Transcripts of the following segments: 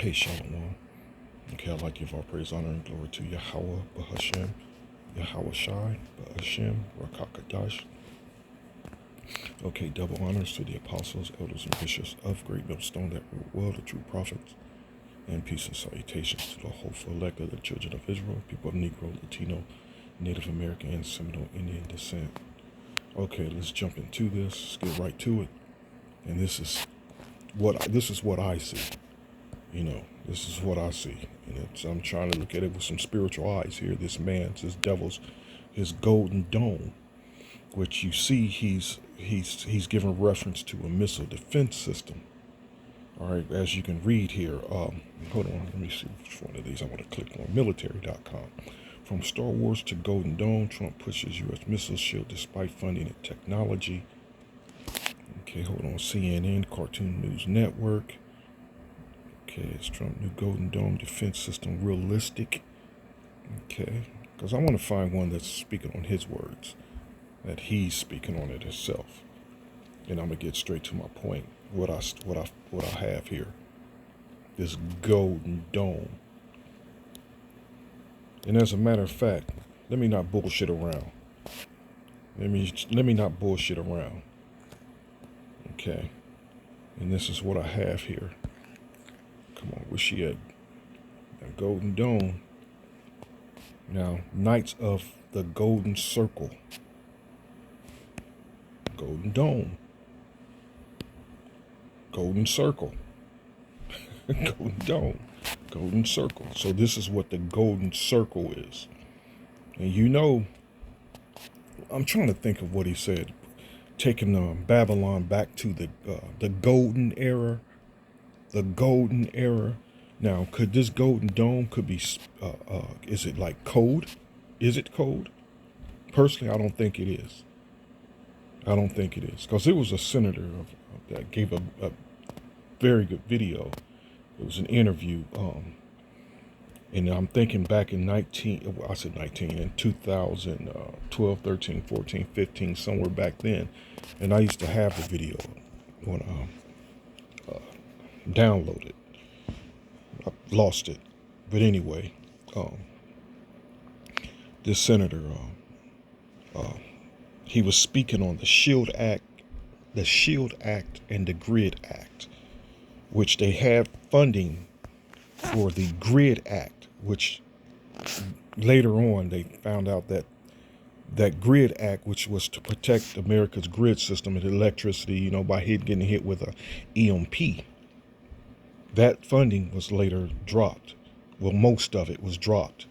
Hey, Shalom. Okay, I'd like to give all praise, honor, and glory to Yahweh, Bahashem, Yahweh Shai, Bahashem, Rakakadash. Okay, double honors to the apostles, elders, and bishops of Great Millstone that rule well, the true prophets, and peace and salutations to the hopeful elect of the children of Israel, people of Negro, Latino, Native American, and Seminole Indian descent. Okay, let's jump into this. Let's get right to it. And this is what I see. This is what I see. And I'm trying to look at it with some spiritual eyes here. This man's, this devil's, his golden dome, which you see he's given reference to a missile defense system. All right, as you can read here. Hold on, let me see which one of these I want to click on. Military.com. From Star Wars to Golden Dome, Trump pushes U.S. missile shield despite funding and technology. Okay, hold on. CNN, Cartoon News Network. Okay, it's Trump new Golden Dome defense system realistic. Okay, because I want to find one that's speaking on his words, that he's speaking on it himself. And I'm gonna get straight to my point. What I have here, this Golden Dome. And as a matter of fact, let me not bullshit around. Let me not bullshit around. Okay, and this is what I have here. Come on, where's she at? That Golden Dome. Now, Knights of the Golden Circle. Golden Dome. Golden Circle. Golden Dome. Golden Circle. So this is what the Golden Circle is. And I'm trying to think of what he said. Taking Babylon back to the Golden Era. The Golden Era. Now, could this Golden Dome be, is it like code? Is it code? Personally, I don't think it is. I don't think it is. Because it was a senator that gave a very good video. It was an interview. And I'm thinking back in in 2012, 13, 14, 15, somewhere back then. And I used to have the video when downloaded. I lost it. But anyway, this senator, he was speaking on the SHIELD Act and the GRID Act, which they had funding for the GRID Act, which later on they found out that GRID Act, which was to protect America's grid system and electricity, by getting hit with a EMP. That funding was later dropped. Well, most of it was dropped.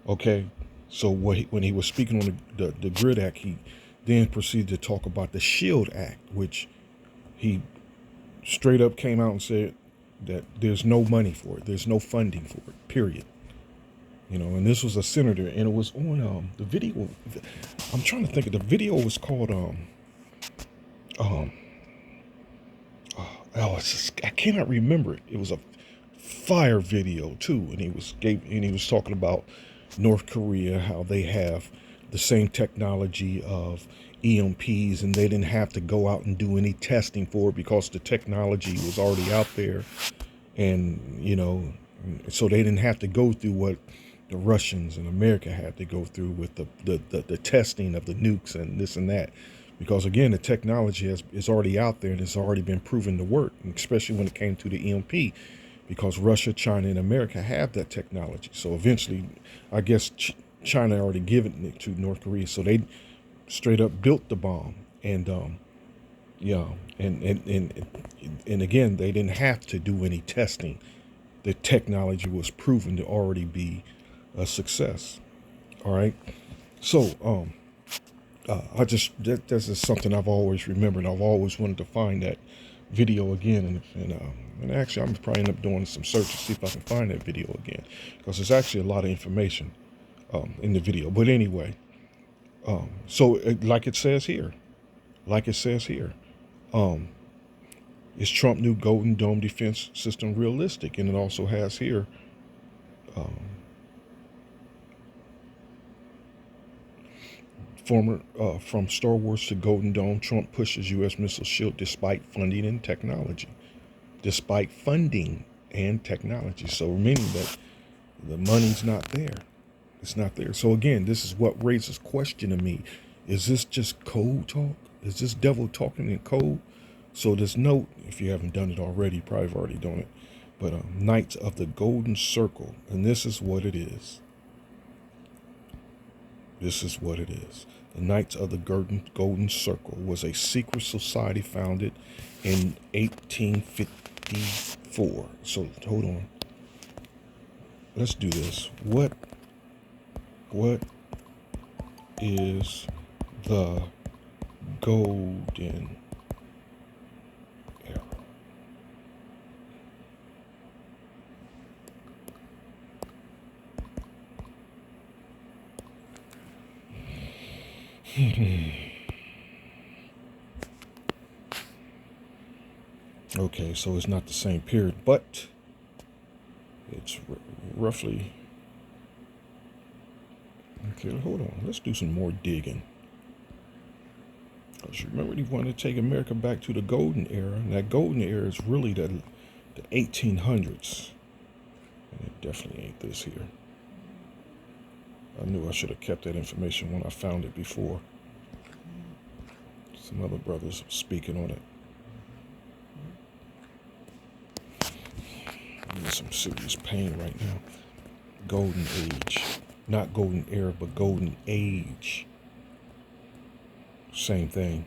Okay, so when he was speaking on the GRID Act, he then proceeded to talk about the SHIELD Act, which he straight up came out and said that there's no money for it. There's no funding for it, period. And this was a senator, and it was on the video. I'm trying to think of the video was called I cannot remember it. It was a fire video too, and he was talking about North Korea, how they have the same technology of EMPs, and they didn't have to go out and do any testing for it because the technology was already out there, and so they didn't have to go through what the Russians and America had to go through with the testing of the nukes and this and that. Because again, the technology is already out there and it's already been proven to work, especially when it came to the EMP, because Russia, China, and America have that technology. So eventually, I guess China already given it to North Korea, so they straight up built the bomb. And and again, they didn't have to do any testing. The technology was proven to already be a success. All right, so this is something I've always remembered. I've always wanted to find that video again, and actually I'm probably end up doing some search to see if I can find that video again, because there's actually a lot of information in the video. But anyway, so like it says here, is Trump new Golden Dome defense system realistic? And it also has here, from Star Wars to Golden Dome, Trump pushes U.S. missile shield despite funding and technology. Despite funding and technology. So meaning that the money's not there. It's not there. So again, this is what raises question to me. Is this just code talk? Is this devil talking in code? So this note, if you haven't done it already, you probably have already done it. But Knights of the Golden Circle. And this is what it is. This is what it is. The Knights of the Golden Circle was a secret society founded in 1854. So hold on. Let's do this. What is the golden era? Okay, so it's not the same period, but it's roughly. Okay, hold on. Let's do some more digging. Because remember, he wanted to take America back to the golden era, and that golden era is really the 1800s. And it definitely ain't this here. I knew I should have kept that information when I found it before. Some other brothers speaking on it. I'm in some serious pain right now. Golden age. Not golden era, but golden age. Same thing.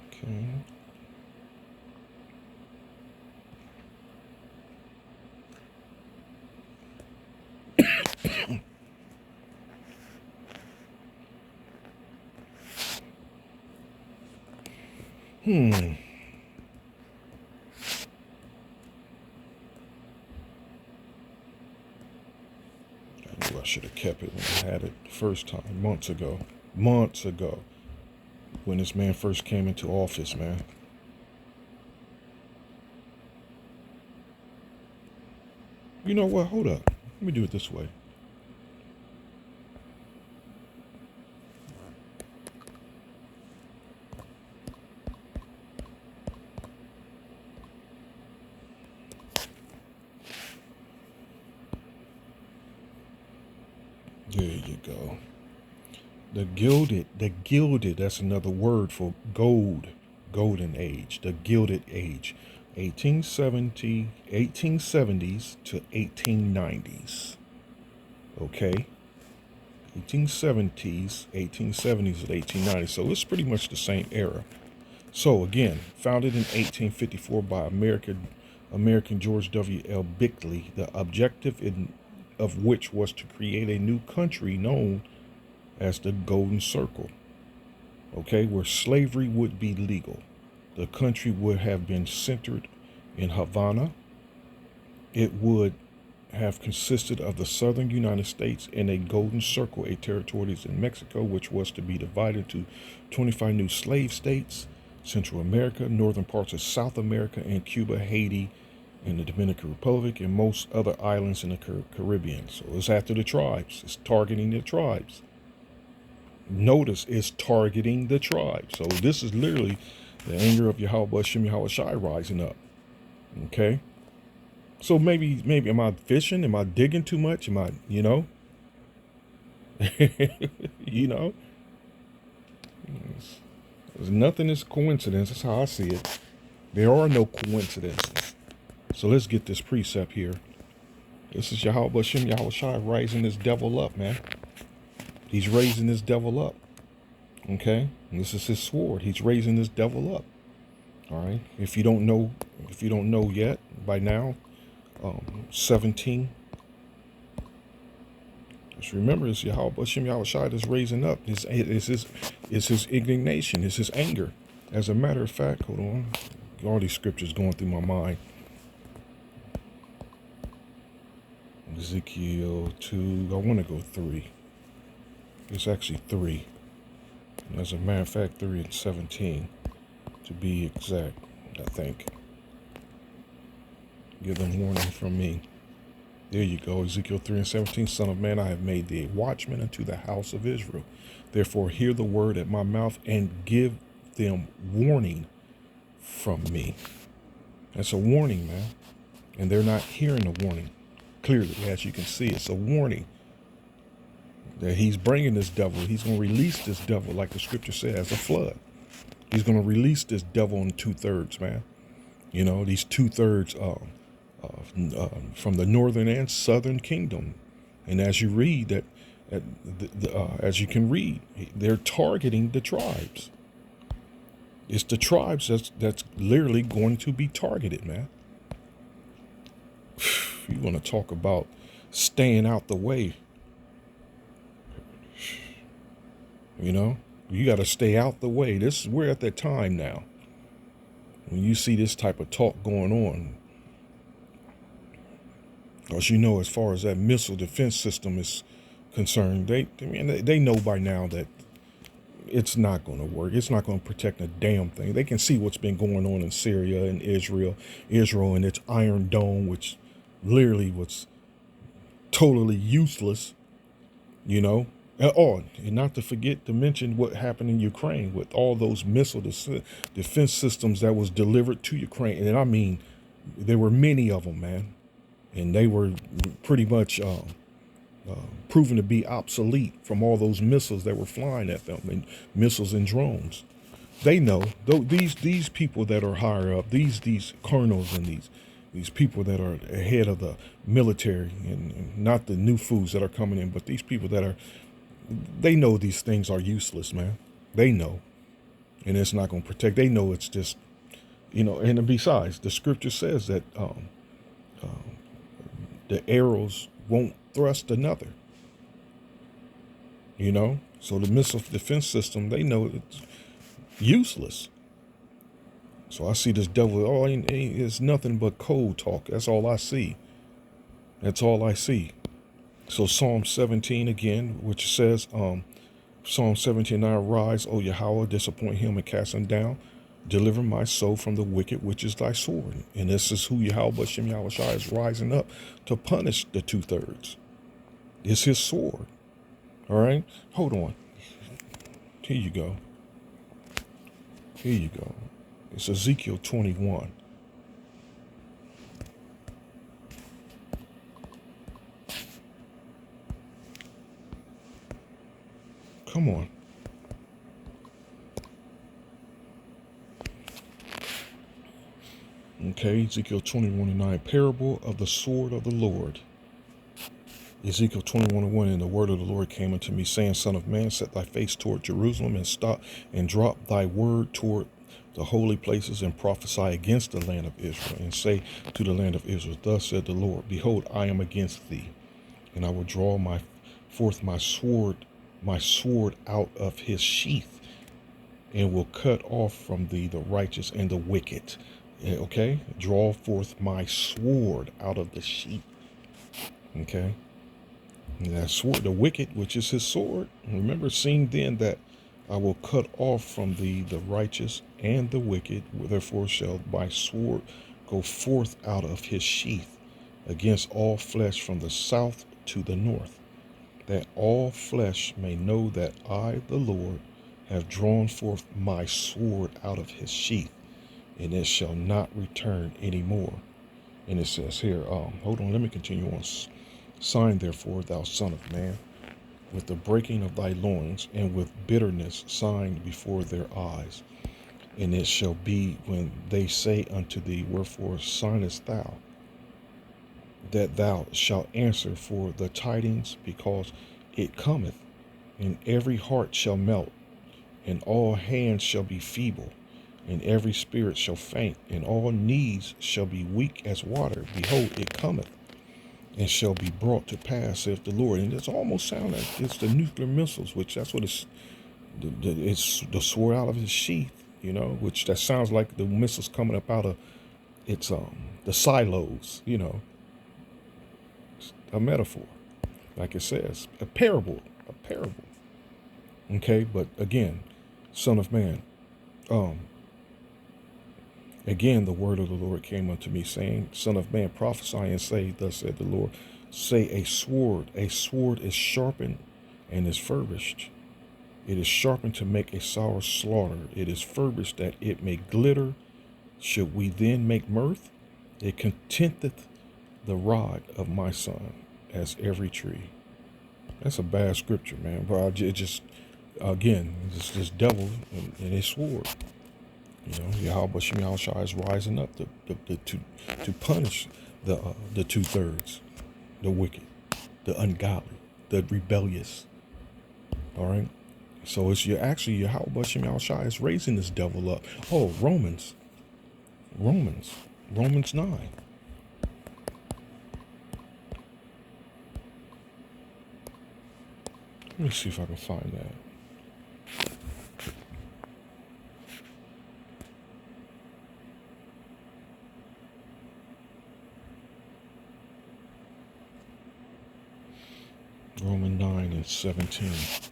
Okay. I knew I should have kept it when I had it the first time, months ago. Months ago. When this man first came into office, man. You know what? Hold up. Let me do it this way. There you go. The gilded, that's another word for gold, golden age, the gilded age, 1870s to 1890s. Okay? 1870s to 1890s. So it's pretty much the same era. So again, founded in 1854 by American George W.L. Bickley, the objective of which was to create a new country known as the Golden Circle, okay, where slavery would be legal. The country would have been centered in Havana. It would have consisted of the southern United States and a Golden Circle, a territories in Mexico, which was to be divided into 25 new slave states, Central America, northern parts of South America, and Cuba, Haiti, and the Dominican Republic, and most other islands in the Caribbean. So it's after the tribes. It's targeting the tribes. Notice it's targeting the tribes. So this is literally the anger of Yahweh Shem Yahweh Shai rising up. Okay? So maybe am I fishing? Am I digging too much? Am I, you know? You know? Nothing is coincidence. That's how I see it. There are no coincidences. So let's get this precept here. This is Yahweh Shem Yahweh Shai rising this devil up, man. He's raising this devil up. Okay? And this is his sword. He's raising this devil up. All right? If you don't know yet by now, 17. Just remember, it's Yahweh Shem Yahweh Shai that's raising up. It's his indignation. It's his anger. As a matter of fact, hold on. All these scriptures going through my mind. Ezekiel 2. I want to go 3. It's actually 3. As a matter of fact, 3 and 17. To be exact, I think. Give them warning from me. There you go. Ezekiel 3:17. Son of man, I have made thee a watchman unto the house of Israel. Therefore hear the word at my mouth and give them warning from me. That's a warning, man. And they're not hearing the warning clearly, as you can see. It's a warning that he's bringing this devil. He's going to release this devil, like the scripture says, a flood. He's going to release this devil in 2/3, man. You know, these 2/3 from the northern and southern kingdom. And as you read that, as you can read, they're targeting the tribes. It's the tribes that's literally going to be targeted, man. You want to talk about staying out the way. You know, you got to stay out the way. We're at that time now. When you see this type of talk going on, because you know, as far as that missile defense system is concerned, they know by now that it's not going to work. It's not going to protect a damn thing. They can see what's been going on in Syria and Israel and its Iron Dome, which literally was totally useless, you know. And not to forget to mention what happened in Ukraine with all those missile defense systems that was delivered to Ukraine. And I mean, there were many of them, man. And they were pretty much proven to be obsolete from all those missiles that were flying at them, and missiles and drones. They know, though, these people that are higher up, these colonels and these people that are ahead of the military, and not the new foods that are coming in, but these people they know these things are useless, man. They know, and it's not going to protect. They know it's just, you know. And besides, the scripture says that the arrows won't thrust another. You know, so the missile defense system, they know it's useless. So I see this devil. It's nothing but cold talk. That's all I see. That's all I see. So Psalm 17 again, which says, Psalm 17, I rise, O Yahweh, disappoint him and cast him down. Deliver my soul from the wicked, which is thy sword. And this is who Yahweh Bashem Yahushua is rising up to punish the 2/3. It's his sword. All right? Hold on. Here you go. Here you go. It's Ezekiel 21. Come on. Okay, Ezekiel 21:9, parable of the sword of the Lord. Ezekiel 21:1, and the word of the Lord came unto me, saying, Son of man, set thy face toward Jerusalem, and stop and drop thy word toward the holy places, and prophesy against the land of Israel, and say to the land of Israel, Thus said the Lord, Behold, I am against thee, and I will draw forth my sword out of his sheath, and will cut off from thee the righteous and the wicked. Okay, draw forth my sword out of the sheath. Okay, and that sword, the wicked, which is his sword. Remember, seeing then that I will cut off from thee the righteous and the wicked, therefore shall my sword go forth out of his sheath against all flesh from the south to the north, that all flesh may know that I, the Lord, have drawn forth my sword out of his sheath, and it shall not return any more. And it says here, hold on, let me continue on. Sign therefore, thou son of man, with the breaking of thy loins, and with bitterness signed before their eyes. And it shall be when they say unto thee, Wherefore signest thou? That thou shalt answer for the tidings, because it cometh, and every heart shall melt, and all hands shall be feeble, and every spirit shall faint, and all knees shall be weak as water. Behold, it cometh, and shall be brought to pass, saith the Lord. And it's almost sound like it's the nuclear missiles, which that's what it's the sword out of his sheath, you know, which that sounds like the missiles coming up out of it's the silos, you know. It's a metaphor, like it says, a parable. Okay, but again, son of man, again, the word of the Lord came unto me, saying, Son of man, prophesy and say, Thus said the Lord, say a sword. A sword is sharpened and is furbished. It is sharpened to make a sour slaughter. It is furbished that it may glitter. Should we then make mirth? It contenteth the rod of my son as every tree. That's a bad scripture, man. But it just, again, it's this devil and his sword. You know, Yahweh Shem Yahushua is rising up to punish the 2/3, the wicked, the ungodly, the rebellious. All right. So it's Yahweh Shem Yahushua is raising this devil up. Oh, Romans 9. Let me see if I can find that. Romans 9:17.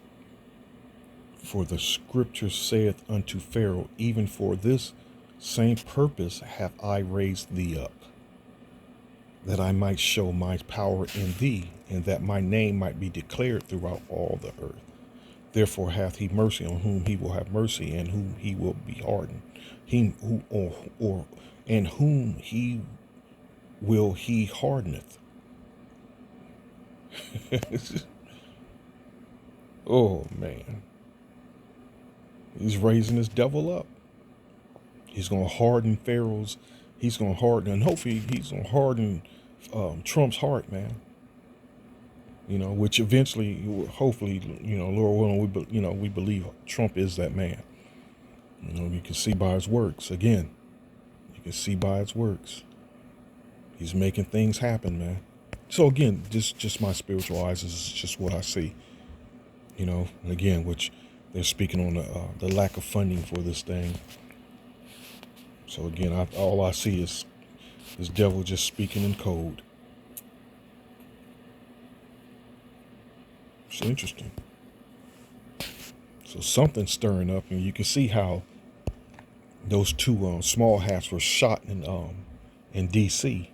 For the scripture saith unto Pharaoh, even for this same purpose have I raised thee up, that I might show my power in thee, and that my name might be declared throughout all the earth. Therefore hath he mercy on whom he will have mercy, and whom he will be hardened. And whom he will he hardeneth. Oh man. He's raising this devil up. He's going to harden Pharaoh's. He's going to harden, and hopefully he's going to harden Trump's heart, man. You know, which eventually, hopefully, you know, Lord willing, we believe Trump is that man. You know, you can see by his works. Again, you can see by his works. He's making things happen, man. So again, just my spiritual eyes is just what I see. You know, and again, which they're speaking on the lack of funding for this thing. So again, all I see is this devil just speaking in code. It's interesting. So something's stirring up, and you can see how those two small hats were shot in D.C.